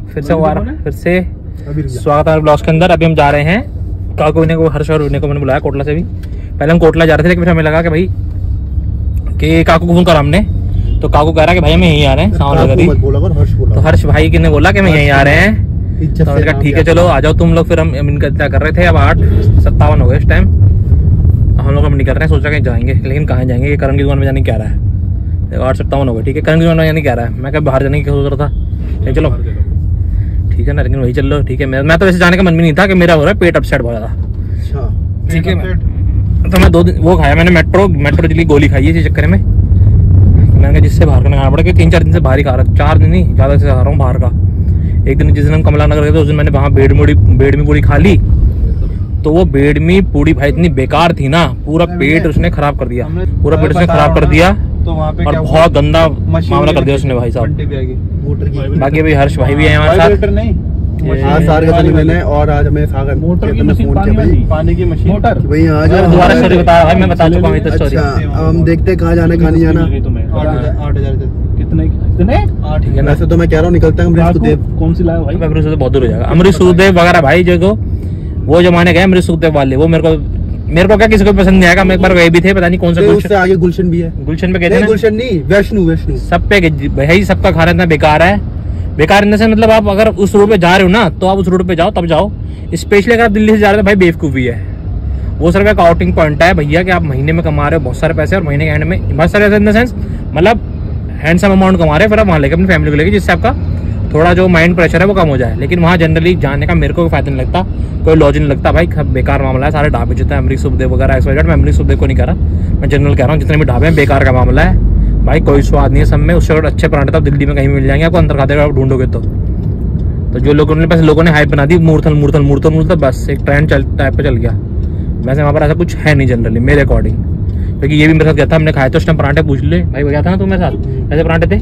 फिर से स्वागत है ब्लॉग्स के अंदर। अभी हम जा रहे हैं काकू ने को हर्ष और को मैंने बुलाया कोटला से भी। पहले हम कोटला जा रहे थे लेकिन फिर हमें लगा कि भाई कि काकू को फोन करा हमने, तो काकू कह रहा कि भाई हम यहीं आ रहे हैं सावन। तो हर्ष भाई ने बोला कि मैं यहीं आ रहे हैं, तो मैंने कहा ठीक है चलो आ जाओ तुम लोग। फिर हम इनका इंतजार कर रहे थे। अब 8:57 हो गए इस टाइम। हम लोग नहीं कर रहे हैं, सोचा कहीं जाएंगे लेकिन कहाँ जाएंगे, ये करण की दुकान में जाने क्या रहा है। 8:57 हो गए, ठीक है करण की दुकान में जाने क्या रहा है। मैं कहीं बाहर जाने की सोच रहा था, चलो ठीक है ना, लेकिन वही चल लो ठीक है। मैं तो वैसे जाने का मन भी नहीं था कि मेरा हो रहा है पेट अपसेट बहुत ज्यादा, ठीक है। तो मैं 2 दिन वो खाया मैंने, मेट्रो जली गोली खाई है इसी चक्कर में। मैंने जिससे बाहर का खाना पड़ा कि 3-4 दिन से बाहर ही खा रहा, 4 दिन नहीं ज़्यादा से खा रहा हूँ बाहर का। एक दिन जिस दिन हम कमला नगर गए थे उस दिन मैंने वहाँ बेडमी पूड़ी खा ली, तो वो बेडमी पूड़ी भाई इतनी बेकार थी ना, पूरा पेट उसने खराब कर दिया, पूरा पेट उसने खराब कर दिया। तो वहाँ पे और बहुत गंदा मामला कर दिया उसने भाई साहब। बाकी अभी हर्ष भाई भी है हमारे साथ। आज सागर मैंने और आज हमें सागर मोटर की मशीन पानी की मशीन मोटर भाई आज दोबारा स्टोरी बता भाई, मैं बता चुका हूं तो स्टोरी। अब हम देखते हैं कहाँ जाना कहाँ नहीं जाना। 8,000 कितने ठीक है। वैसे तो मैं कह रहा हूँ निकलता है अमरीश सुखदेव। कौन सी लाया भाई? अमरीश सुखदेव बहुत दूर हो जाएगा। अमरीश सुखदेव वगैरह भाई जो वो जमाने गए अमरीश सुखदेव वाले, वो मेरे को क्या किसी को पसंद नहीं आएगा। मैं एक बार गए भी थे, पता नहीं कौन सा गुलशन, आगे गुलशन भी है। गुलशन पे कहते हैं, गुलशन नहीं वैष्णु सब पे भाई सबका खाना इतना बेकार है। बेकार इन से मतलब आप अगर उस रोड पे जा रहे हो ना तो आप उस रोड पे जाओ तब जाओ। स्पेशली अगर आप दिल्ली से जा रहे हो भाई बेवकूफ़ी है। वो सिर्फ एक आउटिंग पॉइंट है भैया कि आप महीने में कमा रहे हो बहुत सारे पैसे और महीने के एंड में बहुत सारे इन द सेंस मतलब हैंडसम अमाउंट कमा रहे हो, फिर आप वहाँ लेके अपनी फैमिली को लेके, जिससे आपका थोड़ा जो माइंड प्रेशर है वो कम हो जाए। लेकिन वहाँ जनरली जाने का मेरे को फायदा नहीं लगता, कोई लॉजिक नहीं लगता भाई। बेकार मामला है, सारे ढाबे जितने अमरीश सुखदेव वगैरह एक्सवाइजेड, मैं अमरीश सुखदेव को नहीं कह रहा, मैं जनरल कह रहा हूँ जितने भी ढाबे हैं बेकार का मामला है भाई। कोई स्वाद नहीं है सब में। उससे अच्छे पराठे तो दिल्ली में कहीं मिल जाएंगे आपको, अंदर खाते आप ढूंढोगे तो जो लोगों ने लोगों ने हाइप बना दी मूर्थल बस एक ट्रेंड टाइप पे चल गया। वैसे वहाँ पर ऐसा कुछ है नहीं जनरली मेरे अकॉर्डिंग, क्योंकि ये भी मेरे साथ गया था, हमने खाए थे उस टाइम पराठे। पूछ ले भाई गया था ना तू मेरे साथ, ऐसे पराठे थे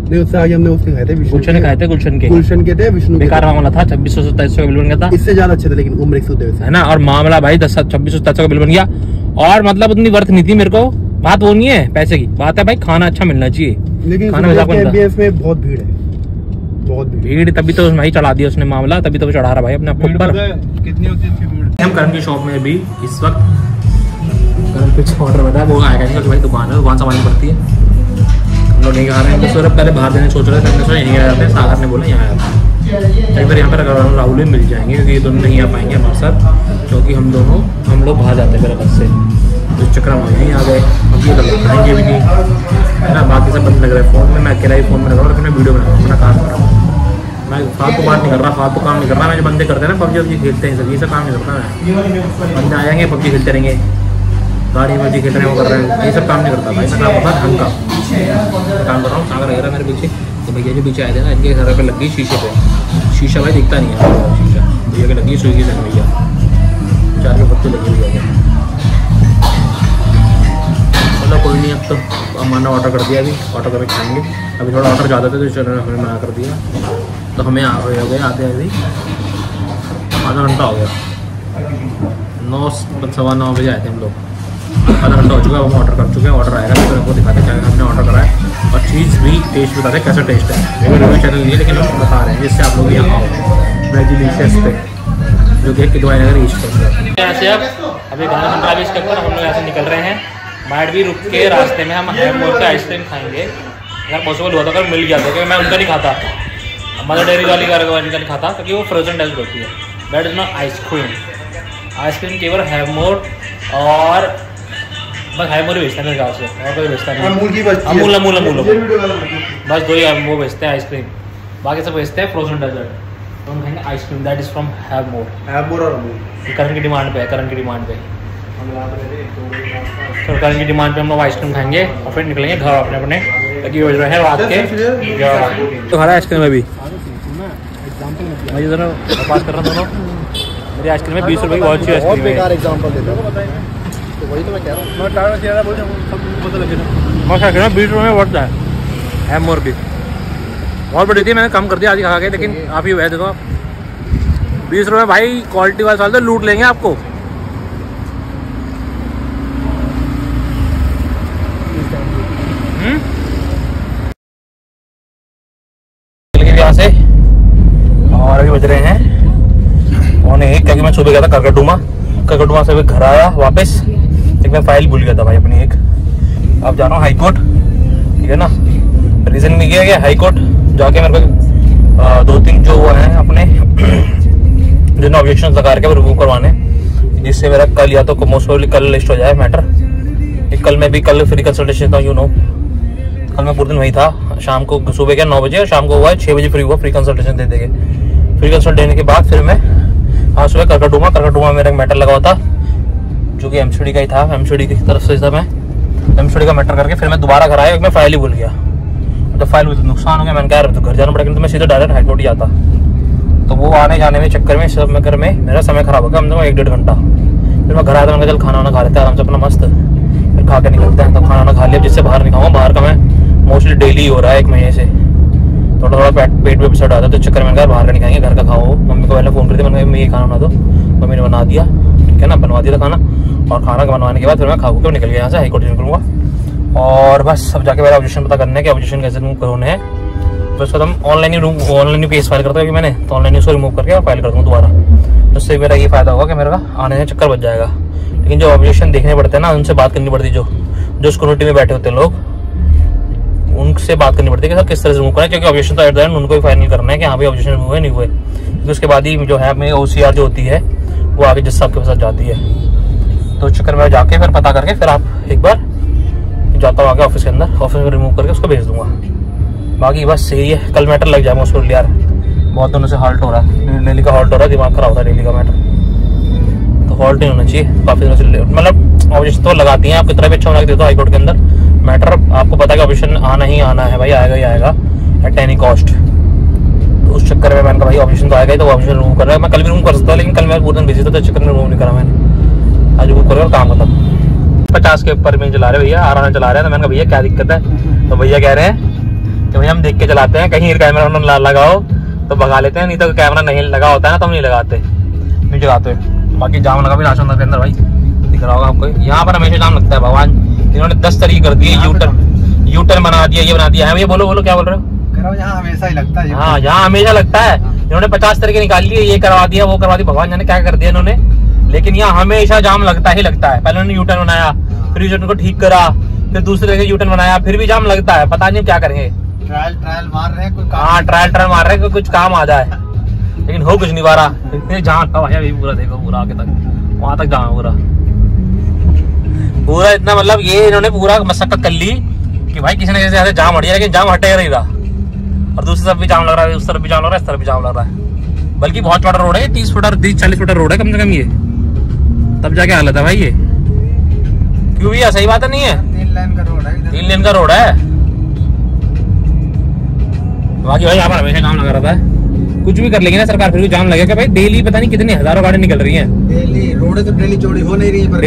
नहीं उससे आगे हमने उसके खाए थे, गुलशन ने खाए थे, गुलशन के थे विष्णु। बेकार मामला था, 2600-2700 का बिल बन गया था। इससे ज्यादा अच्छे थे लेकिन अमरीश सुखदेव है ना। और मामला भाई 2600-2700 का बिल बन गया और मतलब उतनी वर्थ नहीं थी मेरे को। बात वो नहीं है पैसे की, बात है भाई खाना अच्छा मिलना चाहिए। लेकिन खाना में बहुत भीड़ है, बहुत भीड़ तभी तो भाई चढ़ा दिया उसने मामला, तभी तो चढ़ा रहा भाई अपने आपको ऊपर। कितनी होती है भीड़? हम करण की शॉप में अभी इस वक्त करण कुछ ऑर्डर बता है, वो आएगा नहीं भाई दुकान है, दुकान संभालनी पड़ती है। हम लोग नहीं खा रहे हैं, तो सर पहले बाहर देने सोच रहे थे, हमने सोचा यहीं आ जाते हैं। सागर ने बोला यहाँ आ जाते हैं, एक बार यहाँ पर राहुल भी मिल जाएंगे क्योंकि ये दोनों नहीं आ पाएंगे हमारे साथ, क्योंकि हम लोग बाहर जाते हैं मेरे घर से, इस चक्कर में यहीं आ गए। अब ये लोग खाएंगे भी नहीं है ना, बाकी सब बंद लग रहा है फ़ोन में। मैं अकेला ही फ़ोन में लगा रहा हूँ, लेकिन मैं वीडियो बना रहा हूँ, अपना काम कर रहा हूँ। मैं फालतू बात नहीं कर रहा, फालतू काम नहीं कर रहा। मैं जो बंदे करते हैं ना पबजी खेलते हैं, सब ये सब काम नहीं करता मैं। बंदे आ जाएंगे पबजी खेलते रहेंगे, गाड़ी में खेल रहे हैं, वो कर रहे हैं, ये सब काम नहीं करता भाई। मैं काम करता ढंग का काम कर रहा हूँ। सागर रह रहा है मेरे पीछे, तो भैया जो पीछे आए थे ना इनके सर पे लग गई शीशे पे, शीशा भाई दिखता नहीं है शीशा, भैया के लगी सुई से भैया 4 के पत्ते लगे हुए हैं। चलो कोई नहीं, अब तो माना ऑर्डर कर दिया, अभी ऑर्डर करके खाएंगे। अभी थोड़ा ऑर्डर ज़्यादा थे तो चलो हमने मना कर दिया, तो हमें हो गया आते अभी आधा घंटा हो गया। 9-9:15 बजे आए थे हम लोग, आधा घंटा हो चुका है। हम ऑर्डर कर चुके हैं, ऑर्डर आएगा तो आपको दिखाते हैं क्या हमने ऑर्डर करा है और चीज़ भी टेस्ट बताते हैं कैसा टेस्ट है। मेरे रिव्यू चैनल नहीं है लेकिन हम बता रहे हैं जिससे आप लोग यहाँ आओ वेजिलिशियस पे, जो कि किदवाई नगर ईस्ट पे। यहाँ से अब अभी गाना सुन रहा है इसके ऊपर, हम लोग यहाँ से निकल रहे हैं। माइट भी रुक के रास्ते में हम हैवमोर का आइसक्रीम खाएंगे, अगर पॉसिबल हुआ तो अगर मिल गया तो, क्योंकि मैं उनका नहीं खाता, मदर डेयरी वाली का नहीं खाता, क्योंकि वो फ्रोजन डेजर्ट होती है। That is not ice cream. Ice cream केवल हैवमोर और बस हैवमोर ही बेचता है मेरे ख्याल से, और कोई बेचता नहीं। अमूल बस 2 वो बेचते हैं आइसक्रीम, बाकी सब बेचते हैं फ्रोजन डेजर्ट। तो हम खाएंगे ice cream, that is from Havmor और अमूल। करण की डिमांड पे है, करण की डिमांड पे, तो करण की डिमांड पे हम लोग आइसक्रीम खाएंगे और फिर निकलेंगे घर अपने अपने, ताकि योजना है रात के। तो खा रहा है आइसक्रीम अभी मैं जरा बात कर रहा हूँ दोनों। मेरी आइसक्रीम में 20 रुपये की बहुत अच्छी आइसक्रीम है। एग्जांपल देता हूँ तो वही तो मैं कह रहा हूँ। मैं 20 रुपये में बढ़ता है मोर भी बहुत बड़ी थी, मैंने कम कर दिया आज खा के, लेकिन आप ही वह देखो 20 रुपये भाई क्वालिटी वाले साल तो लूट लेंगे आपको। यहाँ से और अभी बज रहे हैं पौने 1, क्योंकि मैं सुबह गया था करकटुमा से घर आया वापस, एक मैं फाइल भूल गया था भाई अपनी एक। अब जा रहा हूँ हाई कोर्ट, ठीक है ना। रीजन में गया हाई कोर्ट जाके मेरे को 2-3 जो वो हैं अपने जिन्होंने ऑब्जेक्शन लगा के वो रिमूव करवाने, जिससे मेरा कल या तो मोस्ट प्रोबेबली कल लिस्ट हो जाए मैटर। कल मैं भी कल फ्री कंसल्टेशन था, कल मैं पूरे दिन वही था। शाम को सुबह क्या 9 बजे और शाम को हुआ 6 बजे फ्री हुआ, फ्री कंसल्टेशन दे देंगे। फ्री कंसल्ट देने के बाद फिर मैं आज सुबह करकटुमा मेरा एक मैटर लगा हुआ था जो कि एमसीडी का ही था, एमसीडी की तरफ से था। मैं एमसीडी का मैटर करके फिर मैं दोबारा घर आया, मैं फाइल ही भूल गया। तो फाइल में नुकसान हो गया, मैंने कहा तो घर जाना पड़ेगा, तो मैं सीधा डायरेक्ट हाईकोर्ट ही जाता। तो वो आने जाने में चक्कर में सब में में मेरा समय खराब हो गया, हम 1-1.5 घंटा। फिर मैं घर आया, मैंने चल खाना वाना खा लेते हैं आराम से अपना मस्त, फिर खा के निकलते हैं। तो खाना वाना खा लिया, जिससे बाहर नहीं खाऊंगा, बाहर का मैं मोस्टली डेली हो रहा है 1 महीने से, थोड़ा पेट पे एपिसोड आता है। तो चक्कर में बाहर का नहीं खाएंगे, घर का खाओ। मम्मी को पहले फोन कर दिया, मैंने मैं ये खाना बना दो, मम्मी ने बना दिया, ठीक है ना, बनवा दिया था खाना। और खाना बनवाने के बाद फिर मैं खा के निकल गया यहाँ से, हाईकोर्ट निकलूंगा। और बस अब जाके मेरा ऑब्जेक्शन पता करना है कि ऑब्जेक्शन कैसे रिमूव करने हैं। बस हम ऑनलाइन ही पेज फाइल करता हूँ मैंने, तो ऑनलाइन ही उसको रिमूव करके फाइल कर दूँगा दोबारा। उससे मेरा ये फायदा होगा कि मेरा आने में चक्कर बच जाएगा। लेकिन जो ऑब्जेक्शन देखने पड़ते हैं ना, उनसे बात करनी पड़ती, जो स्क्रूटिनी में बैठे होते हैं लोग, उनसे बात करनी पड़ती है कि सर किस तरह से रिमूव करें, क्योंकि ऑब्जेक्शन तो एट द एंड उनको ही फाइनल करना है कि हाँ भाई ऑब्जेक्शन रिमूव है नहीं हुए। क्योंकि उसके बाद ही जो है मेरी OCR जो होती है वो आगे जज साहब के साथ जाती है। तो चक्कर में जाके फिर पता करके फिर आप एक बार जाता हूँ आगे ऑफिस के अंदर, ऑफिस में रिमूव करके उसको भेज दूंगा। बाकी बस यही है, कल मैटर लग जाए मोस्ट प्रोबेबली यार, बहुत दिनों से हॉल्ट हो रहा है, डेली का हॉल्ट हो रहा है, दिमाग खराब होता है डेली का मैटर, तो हॉल्ट नहीं होना चाहिए। काफी दिनों से मतलब ऑब्जेक्शन तो लगाती हैं आप, कितना भी अच्छा बना के देते हो हाईकोर्ट के अंदर मैटर, आपको पता है कि ऑब्जेक्शन आना ही आना है भाई, आएगा ही आएगा एट एनी कॉस्ट। तो उस चक्कर में मैंने कहा भाई ऑब्जेक्शन तो आएगा ही, तो ऑब्जेक्शन रिमूव कर रहा है। मैं कल भी रिमूव कर सकता हूँ, लेकिन कल मैं पूरे दिन बिजी था, तो चक्कर में रिमूव नहीं करा मैंने। आज रिमूव करो, काम खत्म। 50 के ऊपर में चला रहे भैया, आराम से चला रहे हैं। तो मैंने कहा भैया क्या दिक्कत है, तो भैया कह रहे हैं कि भैया हम देख के चलाते हैं, कहीं कैमरा लगाओ तो भगा लेते हैं, नहीं तो कैमरा नहीं लगा होता है ना तो हम नहीं लगाते, नहीं चलाते। बाकी जाम लगा भी राशन के अंदर भाई, दिख रहा होगा आपको, यहाँ पर हमेशा जाम लगता है। भगवान इन्होंने 10 तरीके कर दिए, यूटर्न बना दिया, ये बना दिया है। भैया बोलो क्या बोल रहे हो? यहाँ हमेशा ही लगता है। हाँ, यहाँ हमेशा लगता है। इन्होंने 50 तरीके निकाल लिए, ये करवा दिया, वो करवा दिया, भगवान जाने क्या कर दिया इन्होंने, लेकिन यहाँ हमेशा जाम लगता ही लगता है। पहले उन्होंने यूटर्न बनाया, फिर यूटर्न को ठीक करा, फिर दूसरे जगह यूटर्न बनाया, फिर भी जाम लगता है। पता नहीं क्या करेंगे, ट्रायल मार रहे हैं कोई काम। हाँ, ट्रायल मार रहे हैं, कुछ काम आ जाए, लेकिन हो कुछ नहीं पा रहा। इतने जाम था भाई, पूरा देखो, पूरा आगे तक, वहां तक जाम पूरा इतना, मतलब ये इन्होंने पूरा मशक्कत कर ली कि भाई किसी ने जैसे जाम हट गया, लेकिन जाम हटेगा नहीं रहा। और दूसरी तरफ भी जाम लग रहा है, उस तरफ भी जाम लग रहा है, इस तरफ भी जाम लग रहा है। बल्कि बहुत चौड़ा रोड है, 30-40 फुट रोड है कम से कम, ये तब जाके हालत है भाई ये। क्यों भैया, सही बात है नहीं है? 3 लेन का रोड है, 3 लेन का रोड है। बाकी भाई यहाँ पर हमेशा जाम लगा रहता है, कुछ भी कर लेंगे ना सरकार, फिर भी जाम लगेगा भाई। डेली पता नहीं कितनी हजारों गाड़ी निकल रही हैं, डेली रोड तो डेली चौड़ी हो नहीं रही है,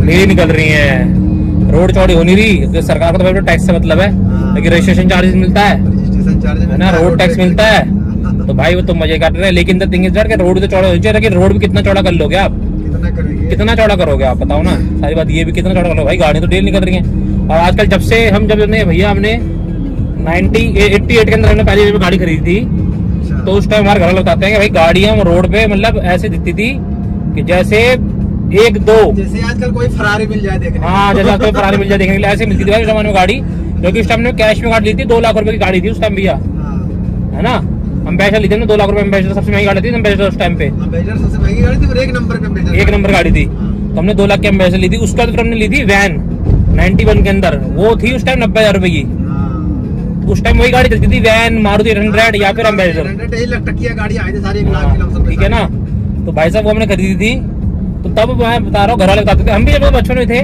डेली निकल रही है, रोड चौड़ी हो नहीं रही। सरकार को तो टैक्स से मतलब है, लेकिन रजिस्ट्रेशन चार्जेस मिलता है ना, रोड टैक्स मिलता है। तो भाई वो तो मजे कर रहे हैं, लेकिन the thing is that road तो चौड़ा हो चाहिए, लेकिन रोड भी कितना चौड़ा कर लोगे आप, कितना चौड़ा करोगे आप, बताओ ना। सारी बात ये भी कितना चौड़ा करोगे भाई, गाड़ी तो डेली निकल रही है। और आजकल जब से भैया हमने 88 के अंदर हमने पहली बार गाड़ी खरीदी थी, तो उस टाइम हमारे घर वाले बताते हैं कि भाई गाड़ियां रोड पे मतलब ऐसे दिखती थी कि जैसे 1-2, जैसे आजकल कोई फरारी मिल जाए देखने। हाँ, जैसे आजकल फरारी मिल जाए देखने के लिए ऐसे मिलती थी भाई उस जमाने में गाड़ी, क्योंकि उस टाइम ने कैश में गाड़ी ली थी, 2 लाख रुपए की गाड़ी थी उस टाइम भैया, है ना। एम्बेसडर ली थी ना 2 लाख रुपए, एम्बेसडर सबसे महंगी गाड़ी थी एम्बेसडर उस टाइम पे, सबसे महंगी गाड़ी थी, 1 नंबर गाड़ी थी। तो हमने 2 लाख की एम्बेसडर ली थी। उसका फिर हमने ली थी वैन 91 के अंदर, वो थी उस टाइम 90,000 रुपए की। उस टाइम वही गाड़ी चलती थी, वैन, मारुति 800 या फिर एम्बेसडर, ठीक है ना। तो भाई साहब वो हमने खरीदी थी, तो तब मैं बता रहा हूँ, घर वाले बताते थे, हम भी जब बचपन में थे,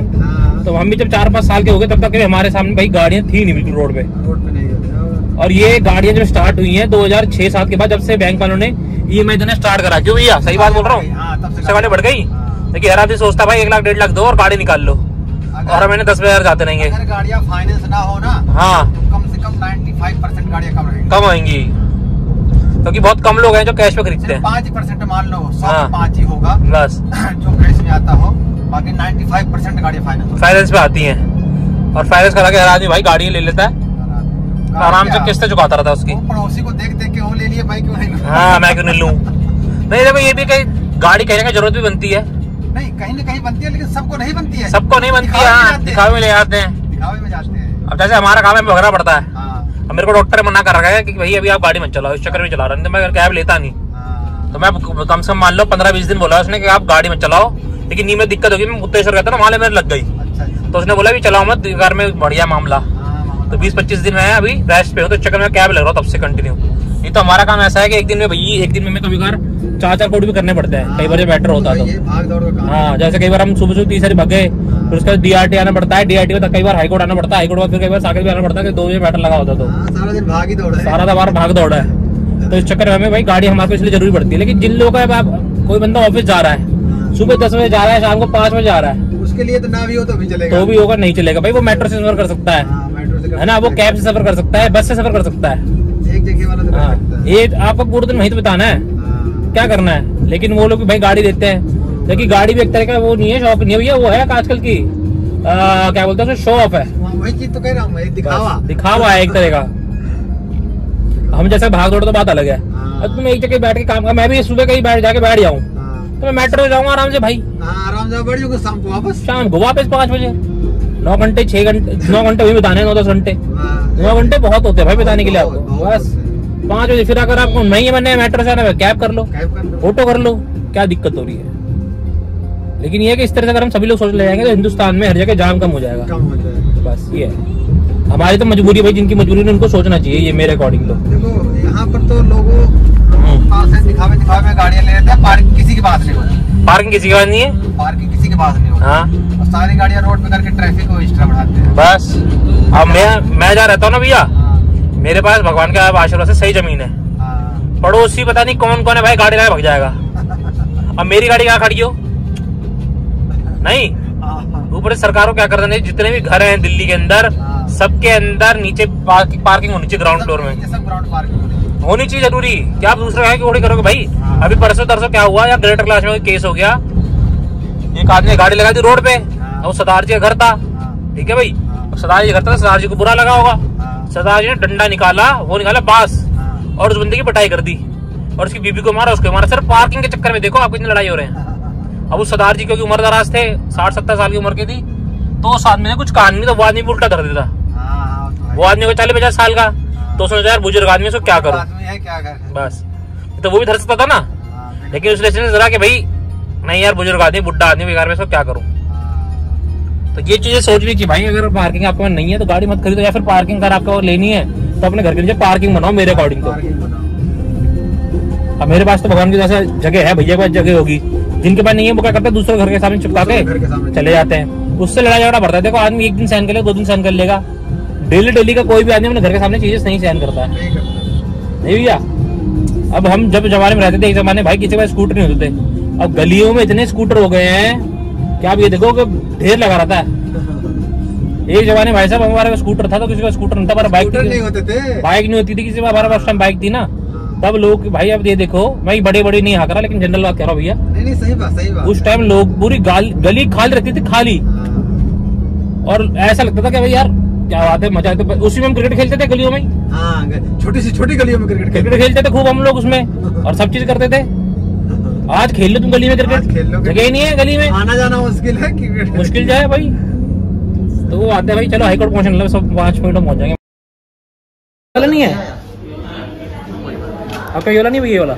तो हम भी जब 4-5 साल के हो गए, तब तक हमारे सामने भाई गाड़ियां थी नहीं बिल्कुल रोड पे नहीं। और ये गाड़ियां जो स्टार्ट हुई हैं 2006-7 के बाद, जब से बैंक वालों ने EMI देना स्टार्ट करा। क्यों भैया, सही बात बोल रहा हूँ, सबसे गाड़ी बढ़ गई। लेकिन हर आदमी सोचता भाई 1 लाख 1.5 लाख दो और गाड़ी निकाल लो, और हमें 10,000 जाते रहेंगे। अगर गाड़ियां फाइनेंस ना हो ना, हाँ, तो कम से कम 95% गाड़ियां कम आएंगी, क्योंकि बहुत कम लोग हैं जो कैश पे खरीदते हैं। 5% मान लो, 105 ही होगा बस जो कैश में आता हो, बाकी 95% गाड़ियां फाइनेंस पे आती हैं। और फाइनेंस करा के हर आदमी भाई गाड़ी ले लेता है, आराम से किस्तें चुकाता रहता उसकी। पड़ोसी को देख देख के वो ले लिए भाई, क्यों नहीं? हाँ मैं क्यों नहीं लूं? नहीं देखो ये भी कहीं गाड़ी कहने का जरूरत भी बनती है, नहीं कहीं न कहीं बनती है, लेकिन सबको नहीं बनती है। सबको नहीं बनती है, दिखावे में ले जाते हैं, दिखावे में जाते हैं। अब जैसे हमारा काम है भगना पड़ता है। अब मेरे को डॉक्टर ने मना कर रखा है कि भाई अभी आप गाड़ी मत चलाओ, इस चक्कर में चला रहा हूं, तो मैं कैब लेता नहीं। तो मैं कम से कम मान लो 15-20 दिन बोला उसने कि आप गाड़ी मत चलाओ, लेकिन नी में दिक्कत होगी, मैं मुक्तेश्वर रहता ना, वहां मेरे लग गई। तो उसने बोला भी चलाओ मत, घर में बढ़िया मामला। तो 20-25 दिन में अभी रेस्ट पे हो, तो चक्कर में कैब लग रहा हूँ तब से कंटिन्यू। नहीं तो हमारा काम ऐसा है कि एक दिन में भैया, एक दिन में कभी बार 4-4 कोड भी करने पड़ते हैं, कई बार जो बेटर होता है तो। हाँ जैसे कई बार हम सुबह सुबह 30 सारी भागे, फिर उसका DRT आना पड़ता है, DRT में कई बार हाईकोर्ट आना पड़ता है, हाईकोर्ट में फिर कई बार साकेत भी आना पड़ता है, 2 बजे बैटर लगा होता तो सारा दिन भाग ही दौड़ा है, सारा बार भाग दौड़ा है। तो इस चक्कर में हमें भाई गाड़ी हमारे को इसलिए जरूरी पड़ती है। लेकिन जिन लोगों का कोई बंदा ऑफिस जा रहा है, सुबह 10 बजे जा रहा है, शाम को 5 बजे जा रहा है, उसके लिए तो ना भी हो तो भी चलेगा, तो भी होगा, नहीं चलेगा भाई। वो मेट्रो से सफर कर सकता है ना, वो कैब से सफर कर सकता है, बस से सफर कर सकता है, एक जगह वाला तो कर सकता है। ये आपको पूरे दिन वहीं तो बिताना है, क्या करना है। लेकिन वो लोग भाई गाड़ी देते हैं, लेकिन गाड़ी भी एक तरह का वो नहीं है, शौक नहीं है भैया, वो है आजकल की क्या बोलते हैं, शो ऑफ है। वही चीज तो कह रहा हूँ, दिखावा है एक तरह का। हम जैसे भाग दौड़ तो बात अलग है, अब तुम एक जगह बैठ के काम कर, मैं भी सुबह कहीं जाके बैठ जाऊँ तो मैं मेट्रो जाऊंगा आराम से भाई, आराम से बैठ जाऊंगा, शाम को वापस 5 बजे। 9 घंटे 6 घंटे 9 घंटे वही बिताने, 9-10 घंटे 9 घंटे बहुत होते हैं भाई बिताने के लिए आपको। बस 5 बजे फिर अगर आपको नहीं मैंने मेट्रो से आना है, कैब कर लो, ऑटो कर लो, क्या दिक्कत हो रही है। लेकिन ये है कि इस तरह से अगर हम सभी लोग सोच ले जाएंगे तो हिंदुस्तान में हर जगह जाम कम हो जाएगा। बस ये है हमारी तो मजबूरी भाई, जिनकी मजबूरी है उनको सोचना चाहिए, ये मेरे अकॉर्डिंग। तो देखो यहाँ पर तो लोगों दिखावे में गाड़ियाँ ले लेते हैं, पार्किंग किसी के पास नहीं होती, पार्किंग किसी के पास नहीं है, पार्किंग किसी के पास नहीं होती। हाँ और सारी गाड़ियाँ रोड पे करके ट्रैफिक को एक्स्ट्रा बढ़ाते हैं। बस अब मैं जहाँ रहता हूँ ना भैया, मेरे पास भगवान के आशीर्वाद से सही जमीन है, पड़ोसी पता नहीं कौन कौन है भाई, गाड़ी लगा भाग जाएगा। अब मेरी गाड़ी कहाँ खड़ी हो, नहीं ऊपर से सरकार को क्या कर देना, जितने भी घर हैं दिल्ली के अंदर, सबके अंदर नीचे पार्किंग होनी चाहिए, ग्राउंड फ्लोर में होनी चाहिए जरूरी। क्या आप दूसरे की गाड़ी करोगे भाई। अभी परसों क्या हुआ, या ग्रेटर क्लास में केस हो गया, एक आदमी ने गाड़ी लगा दी रोड पे, वो सरदार जी का घर था, ठीक है भाई, सरदार जी घर था, सरदार जी को बुरा लगा होगा, सरदार जी ने डंडा निकाला, वो निकाला बांस, और उस बंदे की पिटाई कर दी, और उसकी बीबी को मारा, उसको मारा, सिर्फ पार्किंग के चक्कर में। देखो आपको इतनी लड़ाई हो रहे हैं। अब उस सरदार जी क्योंकि उम्र दराज थे, 60-70 साल की उम्र की थी, तो उस आदमी ने कुछ कान नहीं, तो वो आदमी उल्टा कर देता, वो आदमी को 40-50 साल का, तो सोचा यार बुजुर्ग आदमी से क्या करूं, बस तो वो भी धर सकता था ना। लेकिन उस लेसन जरा कि भाई नहीं यार बुजुर्ग आदमी, बुढ़ा आदमी, बेकार में इसको क्या करूं। तो ये चीजें सोचनी चाहिए भाई। अगर पार्किंग आपको नहीं है तो गाड़ी मत खरीदो, या फिर पार्किंग अगर आपको लेनी है तो अपने घर के नीचे पार्किंग बनाओ, मेरे अकॉर्डिंग तो। अब मेरे पास तो भगवान की जैसे जगह है, भैया के पास जगह होगी, जिनके पास नहीं है वो क्या करते हैं, दूसरे घर के सामने चिपका के चले जाते हैं, उससे लड़ाई झगड़ा बढ़ता है। देखो आदमी एक दिन सहन कर लेगा, 2 दिन सहन कर लेगा, डेली का कोई भी आदमी अपने घर के सामने चीजें नहीं सहन करता है, नहीं भैया। अब हम जब जमाने में रहते थे, एक जमाने भाई किसी के पास स्कूटर नहीं होते थे, अब गलियों में इतने स्कूटर हो गए हैं कि आप ये देखो कि ढेर लगा रहता है। एक जमाने भाई साहब हमारे स्कूटर था तो किसी का स्कूटर नहीं था, पर बाइक नहीं होते थे, बाइक नहीं होती थी किसी का, हमारे पास टाइम बाइक थी ना, तब लोग भाई, अब ये देखो मैं बड़े नहीं हाँक रहा, लेकिन जनरल बात कह रहा हूँ भैया, नहीं सही बात। उस टाइम लोग पूरी गली खाली रहती थी, खाली, और ऐसा लगता था कि भाई यार क्या बात है, मजा आता। उसी में हम क्रिकेट खेलते थे गलियों में, छोटी गलियों में क्रिकेट खेलते थे खूब हम लोग उसमें, और सब चीज करते थे। आज खेल लो तुम गली में क्रिकेट, जगह ही नहीं है गली में, आना जाना मुश्किल है, मुश्किल जाए भाई। तो वो आते हैं भाई, चलो हाईकोर्ट पहुंचने लगे, सब 5 मिनट में पहुंच जाएंगे। नहीं है आपका ये वाला नहीं, ये वाला